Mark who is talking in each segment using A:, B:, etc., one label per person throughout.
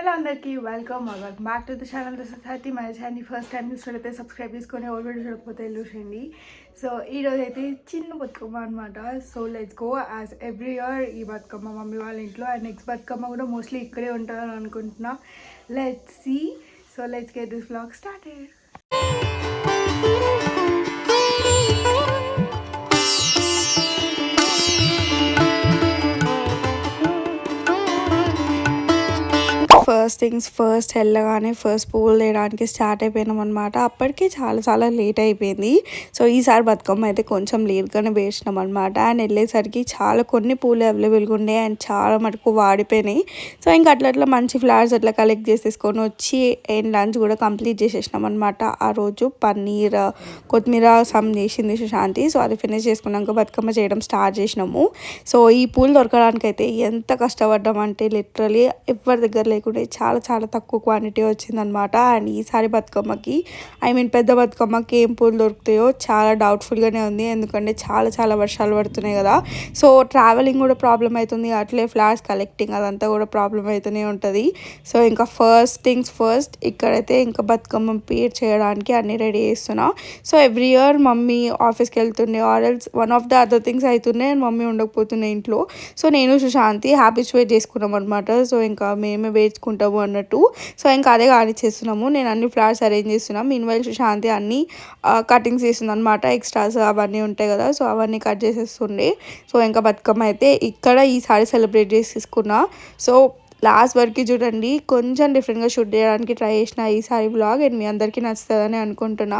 A: Hello అందరికీ welcome back to the channel this is happy my channel first time చూసినట్లయితే subscribe చేసుకొని already చూడకపోతే చూసేయండి. సో ఈరోజు అయితే చిన్న బతుకమ్మ అనమాట. So let's go. As every year ఈ బతుకమ్మ మమ్మీ వాళ్ళ ఇంట్లో అండ్ నెక్స్ట్ బతుకమ్మ కూడా మోస్ట్లీ ఇక్కడే ఉంటుందని అనుకుంటున్నా. Let's see. So let's get this vlog started. First things first వెళ్ళగానే ఫస్ట్ పూలు వేయడానికి స్టార్ట్ అయిపోయినాం అనమాట. అప్పటికే చాలా చాలా లేట్ అయిపోయింది. సో ఈసారి బతుకమ్మ అయితే కొంచెం లేట్గానే వేసినాం అనమాట. అండ్ వెళ్ళేసరికి చాలా కొన్ని పూలు అవైలబుల్గా ఉండే అండ్ చాలా మటుకు వాడిపోయినాయి. సో ఇంకా అట్లా మంచి ఫ్లవర్స్ అట్లా కలెక్ట్ చేసేసుకొని వచ్చి అండ్ లంచ్ కూడా కంప్లీట్ చేసేసినాం అనమాట. ఆ రోజు పన్నీర్ కొత్తిమీర సమ్ చేసింది సుశాంతి. సో అది ఫినిష్ చేసుకున్నాక బతుకమ్మ చేయడం స్టార్ట్ చేసినాము. సో ఈ పూలు దొరకడానికి అయితే ఎంత కష్టపడ్డామంటే లిటరలీ ఎవరి దగ్గర లేకుండా చాలా చాలా తక్కువ క్వాంటిటీ వచ్చిందనమాట. అండ్ ఈసారి బతుకమ్మకి పెద్ద బతుకమ్మకి ఏం పూలు దొరుకుతాయో చాలా డౌట్ఫుల్గానే ఉంది. ఎందుకంటే చాలా చాలా వర్షాలు పడుతున్నాయి కదా. సో ట్రావెలింగ్ కూడా ప్రాబ్లం అవుతుంది, అట్లే ఫ్లవర్స్ కలెక్టింగ్ అదంతా కూడా ప్రాబ్లం అవుతూనే ఉంటుంది. సో ఇంకా ఫస్ట్ థింగ్స్ ఫస్ట్ ఇక్కడైతే ఇంకా బతుకమ్మ పేర్ చేయడానికి అన్నీ రెడీ చేస్తున్నా. సో ఎవ్రీ ఇయర్ మమ్మీ ఆఫీస్కి వెళ్తుండే ఆర్ఎల్స్ one of the other things అవుతున్నాయి అండ్ మమ్మీ ఉండకపోతుండే ఇంట్లో. సో నేను సుశాంతి హ్యాబిచువేట్ చేసుకున్నాం అనమాట. సో ఇంకా మేమే వేసుకుంటాము అన్నట్టు. సో ఇంకా అదే కానిచ్చేస్తున్నాము. నేను అన్ని ఫ్లవర్స్ అరేంజ్ చేస్తున్నాను. మీన్వైల్ సుశాంతి అన్ని కటింగ్స్ చేస్తుంది అనమాట. ఎక్స్ట్రాస్ అవన్నీ ఉంటాయి కదా. సో అవన్నీ కట్ చేసేస్తుండే. సో ఇంకా బతుకమ్మ అయితే ఇక్కడ ఈసారి సెలబ్రేట్ చేసేసుకున్నా. సో లాస్ట్ వరకు చూడండి, కొంచెం డిఫరెంట్గా షూట్ చేయడానికి ట్రై చేసిన ఈసారి వ్లాగ్ అండ్ మీ అందరికీ నచ్చుతుందని అనుకుంటున్నా.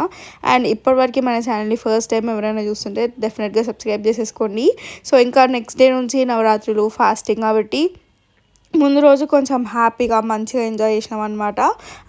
A: అండ్ ఇప్పటివరకు మన ఛానల్ని ఫస్ట్ టైం ఎవరైనా చూస్తుంటే డెఫినెట్గా సబ్స్క్రైబ్ చేసేసుకోండి. సో ఇంకా నెక్స్ట్ డే నుంచి నవరాత్రులు ఫాస్టింగ్ కాబట్టి ముందు రోజు కొంచెం హ్యాపీగా మంచిగా ఎంజాయ్ చేసినాం అనమాట.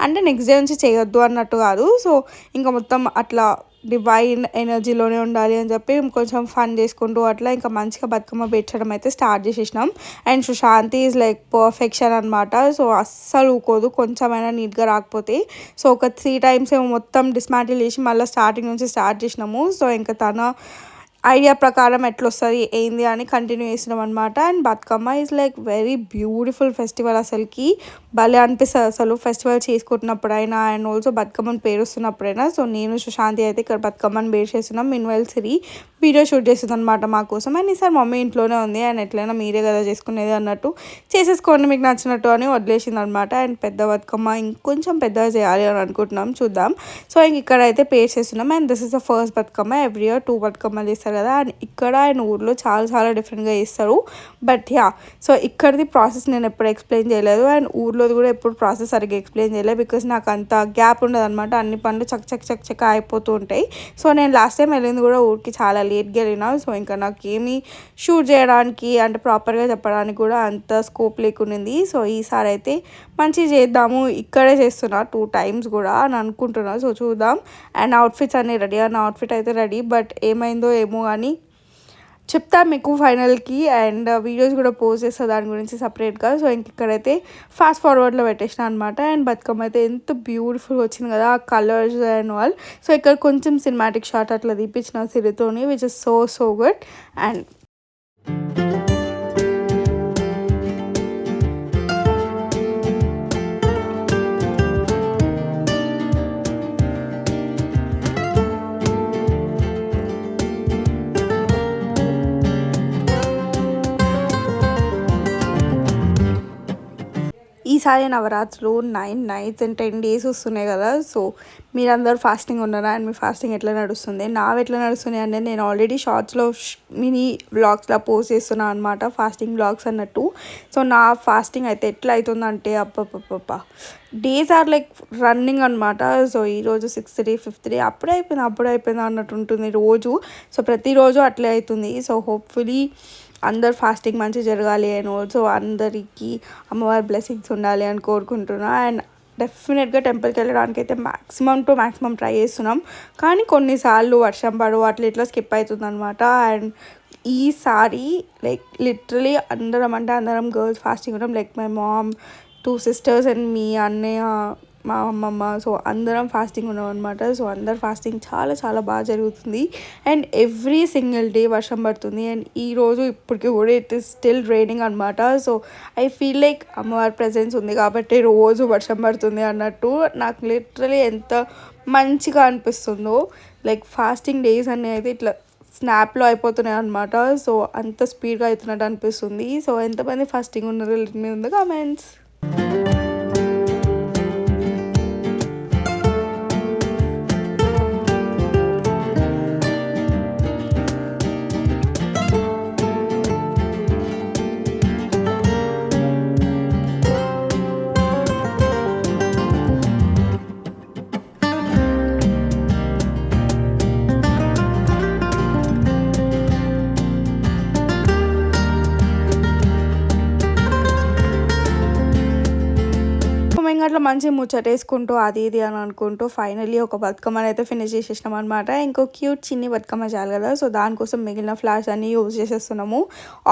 A: అంటే నెక్స్ట్ డే నుంచి చేయొద్దు అన్నట్టు కాదు. సో ఇంకా మొత్తం అట్లా డివైన్ ఎనర్జీలోనే ఉండాలి అని చెప్పి కొంచెం ఫన్ చేసుకుంటూ అట్లా ఇంకా మంచిగా బతుకమ్మ పేర్చడం అయితే స్టార్ట్ చేసేసినాం. And Sushanthi is like perfection అనమాట. సో అస్సలు ఊకోదు కొంచెమైనా నీట్గా రాకపోతే. సో ఒక 3 times ఏమో మొత్తం డిస్మాంటిల్ చేసి మళ్ళీ స్టార్టింగ్ నుంచి స్టార్ట్ చేసినాము. సో ఇంకా తన ఐడియా ప్రకారం ఎట్లా వస్తుంది ఏంది అని కంటిన్యూ చేసినాం అనమాట. And Bathukamma is like very beautiful festival. అసలుకి భలే అనిపిస్తుంది అసలు ఫెస్టివల్ చేసుకుంటున్నప్పుడైనా అండ్ ఆల్సో బతుకమ్మని పేరుస్తున్నప్పుడైనా. సో నేను సుశాంతి అయితే ఇక్కడ బతుకమ్మని పేరు చేస్తున్నాం. మీన్వైల్ సిరి వీడియో షూట్ చేస్తుంది అనమాట మా కోసం. అండ్ ఈసారి మమ్మీ ఇంట్లోనే ఉంది అండ్ ఎట్లయినా మీరే కదా చేసుకునేది అన్నట్టు చేసేసుకోండి మీకు నచ్చినట్టు అని వదిలేసింది అనమాట. అండ్ పెద్ద బతుకమ్మ ఇంకొంచెం పెద్దగా చేయాలి అని అనుకుంటున్నాం, చూద్దాం. సో ఇంక ఇక్కడైతే పేరు చేస్తున్నాం. And this is the first Bathukamma. Every year 2 బతుకమ్మలు చేస్తారు కదా. అండ్ ఇక్కడ ఆయన ఊర్లో చాలా చాలా డిఫరెంట్గా చేస్తారు. బట్ యా, సో ఇక్కడిది ప్రాసెస్ నేను ఎప్పుడు ఎక్స్ప్లెయిన్ చేయలేదు అండ్ ఊర్లోది కూడా ఎప్పుడు ప్రాసెస్ సరిగ్గా ఎక్స్ప్లెయిన్ చేయలేదు. బికాస్ నాకు అంత గ్యాప్ ఉండదు అనమాట. అన్ని పనులు చక్ చక్ చక్ చక్ అయిపోతూ ఉంటాయి. సో నేను లాస్ట్ టైం వెళ్ళింది కూడా ఊరికి చాలా లేట్గా వెళ్ళినా. సో ఇంకా నాకు ఏమీ షూట్ చేయడానికి అంటే ప్రాపర్గా చెప్పడానికి కూడా అంత స్కోప్ లేకునింది. సో ఈసారి అయితే మంచిగా చేద్దాము, ఇక్కడే చేస్తున్నా 2 times కూడా అని అనుకుంటున్నా. సో చూద్దాం. అండ్ అవుట్ఫిట్స్ అన్నీ రెడీ. నా అవుట్ఫిట్ అయితే రెడీ, బట్ ఏమైందో ఏమో అని చెప్తా మీకు ఫైనల్కి. అండ్ వీడియోస్ కూడా పోస్ట్ చేస్తా దాని గురించి సపరేట్గా. సో ఇంక ఇక్కడైతే ఫాస్ట్ ఫార్వర్డ్లో పెట్టేసిన అనమాట. అండ్ బతుకమ్మ అయితే ఎంత బ్యూటిఫుల్గా వచ్చింది కదా ఆ కలర్స్ అండ్ ఆల్. సో ఇక్కడ కొంచెం సినిమాటిక్ షాట్ అట్లా తీపించిన సిరితోని which is so so good. And ఈసారి నవరాత్రులు 9 nights అండ్ 10 days వస్తున్నాయి కదా. సో మీరందరూ ఫాస్టింగ్ ఉన్నారా అండ్ మీ ఫాస్టింగ్ ఎట్లా నడుస్తుంది, నావి ఎట్లా నడుస్తున్నాయి అనేది నేను ఆల్రెడీ షార్ట్స్లో మినీ వ్లాగ్స్లో పోస్ట్ చేస్తున్నాను అనమాట, ఫాస్టింగ్ వ్లాగ్స్ అన్నట్టు. సో నా ఫాస్టింగ్ అయితే ఎట్లా అవుతుందంటే అప్ప డేస్ ఆర్ లైక్ రన్నింగ్ అనమాట. సో ఈరోజు 6th day 5th day అప్పుడే అయిపోయింది అన్నట్టు ఉంటుంది రోజు. సో ప్రతిరోజు అట్లే అవుతుంది. సో హోప్ఫుల్లీ అందరు ఫాస్టింగ్ మంచిగా జరగాలి అండ్ ఆల్సో అందరికీ అమ్మవారి బ్లెస్సింగ్స్ ఉండాలి అని కోరుకుంటున్నా. అండ్ డెఫినెట్గా టెంపుల్కి వెళ్ళడానికి అయితే మ్యాక్సిమం ట్రై చేస్తున్నాం. కానీ కొన్నిసార్లు వర్షం పడు అట్లా ఇట్లా స్కిప్ అవుతుంది అనమాట. అండ్ ఈసారి లైక్ లిటరలీ అందరం గర్ల్స్ ఫాస్టింగ్ ఉన్నాం. Like my mom, 2 sisters and మీ అన్నయ్య, మా అమ్మమ్మ, సో అందరం ఫాస్టింగ్ ఉన్నాం అనమాట. సో అందరు ఫాస్టింగ్ చాలా చాలా బాగా జరుగుతుంది. అండ్ ఎవ్రీ సింగిల్ డే వర్షం పడుతుంది. అండ్ ఈరోజు ఇప్పటికి కూడా ఇట్ ఈస్ స్టిల్ రైనింగ్ అనమాట. సో ఐ ఫీల్ లైక్ అమ్మవారి ప్రెజెన్స్ ఉంది కాబట్టి రోజు వర్షం పడుతుంది అన్నట్టు నాకు లిటరలీ ఎంత మంచిగా అనిపిస్తుందో. లైక్ ఫాస్టింగ్ డేస్ అనేది ఇట్లా స్నాప్లో అయిపోతున్నాయి అనమాట. సో అంత స్పీడ్గా అవుతున్నట్టు అనిపిస్తుంది. సో ఎంతమంది ఫాస్టింగ్ ఉన్నారో మీ ఉంది కామెంట్స్. మేము అట్లా మంచి ముచ్చటేసుకుంటూ అది ఇది అని అనుకుంటూ ఫైనల్లీ ఒక బతుకమ్మని అయితే ఫినిష్ చేసేసినాం అనమాట. ఇంకో క్యూట్ చిన్ని బతుకమ్మ చాలు కదా. సో దానికోసం మిగిలిన ఫ్లవర్స్ అన్నీ యూజ్ చేసేస్తున్నాము.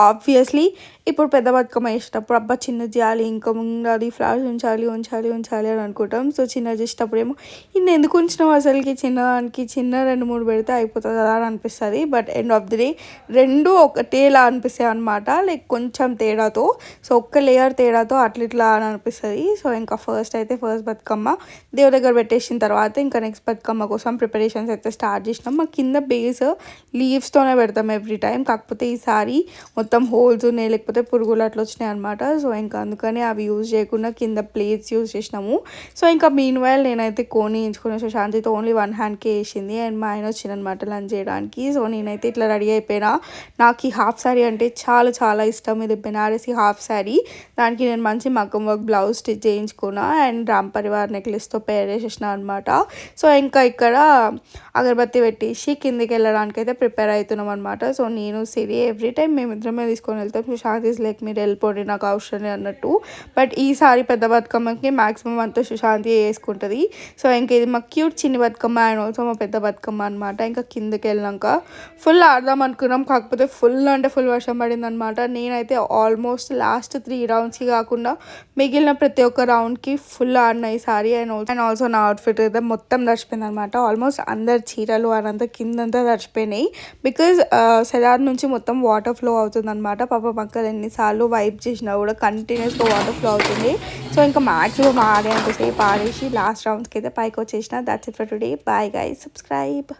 A: ఆబ్వియస్లీ ఇప్పుడు పెద్ద బతుకమ్మ వేసేటప్పుడు అబ్బా చిన్నది చేయాలి, ఇంకా ముందు ఫ్లవర్స్ ఉంచాలి ఉంచాలి ఉంచాలి అని అనుకుంటాం. సో చిన్నది చేసేటప్పుడు ఏమో ఇన్ని ఎందుకు ఉంచినాం అసలుకి, చిన్నదానికి చిన్న 2-3 పెడితే అయిపోతుంది కదా అని అనిపిస్తుంది. But end of the day రెండు ఒకటేలా అనిపిస్తాయి అనమాట. లైక్ కొంచెం తేడాతో, సో ఒక్క లేయర్ తేడాతో అట్లా ఇట్లా అని అనిపిస్తుంది. సో ఇంకా ఫస్ట్ బతుకమ్మ దేవుడి దగ్గర పెట్టేసిన తర్వాత ఇంకా నెక్స్ట్ బతుకమ్మ కోసం ప్రిపరేషన్స్ అయితే స్టార్ట్ చేసినాం. మా కింద బేస్ లీవ్స్తోనే పెడతాం ఎవ్రీ టైం. కాకపోతే ఈసారి మొత్తం హోల్స్ ఉన్నాయి, లేకపోతే పురుగులు అట్లా వచ్చినాయి అనమాట. సో ఇంకా అందుకని అవి యూజ్ చేయకుండా కింద ప్లేట్స్ యూజ్ చేసినాము. సో ఇంకా మీన్ వైల్ నేనైతే కోని ఎంచుకున్న సుశాంతితో ఓన్లీ 1 హ్యాండ్కే వేసింది. అండ్ మా ఆయన వచ్చిందనమాట లంచ్ చేయడానికి. సో నేనైతే ఇట్లా రెడీ అయిపోయినా. నాకు ఈ హాఫ్ శారీ అంటే చాలా చాలా ఇష్టం. ఇది బెనారసి హాఫ్ శారీ. దానికి నేను మంచి మగ్గం వర్క్ బ్లౌజ్ స్టిచ్ చేయించుకున్నా అండ్ రామ్ పరివార్ నెక్లెస్తో పేర్ చేసేసిన అనమాట. సో ఇంకా ఇక్కడ అగరబత్తి పెట్టేసి కిందికి వెళ్ళడానికి అయితే ప్రిపేర్ అవుతున్నాం అనమాట. సో నేను సిరి ఎవ్రీ టైం మేమిద్దరమే తీసుకొని వెళ్తాం. సుశాంత్ లైక్ మీరు వెళ్ళిపోండి నాకు అవసరం అన్నట్టు. బట్ ఈసారి పెద్ద బతుకమ్మకి మ్యాక్సిమం అంతా సుశాంతి వేసుకుంటుంది. సో ఇంకా ఇది మా క్యూట్ చిన్ని బతుకమ్మ అండ్ ఆల్సో మా పెద్ద బతుకమ్మ అనమాట. ఇంకా కిందకి వెళ్ళినాక ఫుల్ ఆడదాం అనుకున్నాం. కాకపోతే ఫుల్ అంటే ఫుల్ వర్షం పడింది అనమాట. నేనైతే ఆల్మోస్ట్ లాస్ట్ 3 రౌండ్స్కి కాకుండా మిగిలిన ప్రతి ఒక్క రౌండ్కి ఫుల్ ఆడిన ఈసారి. అండ్ ఆల్సో నా అవుట్ఫిట్ అయితే మొత్తం తడిచిపోయింది అనమాట. ఆల్మోస్ట్ అందరు చీరలు అదంతా కిందంతా తడిచిపోయినాయి. బికాజ్ సెలార్ నుంచి మొత్తం వాటర్ ఫ్లో అవుతుంది అనమాట. పాప పక్కన ఎన్నిసార్లు వైప్ చేసినా కూడా కంటిన్యూస్గా వాటర్ ఫ్లో అవుతుంది. సో ఇంకా మ్యాక్సిమం ఆడేంతసేపు ఆడేసి లాస్ట్ రౌండ్స్కి అయితే పైకి వచ్చేసిన. That's it for today. Bye guys, subscribe.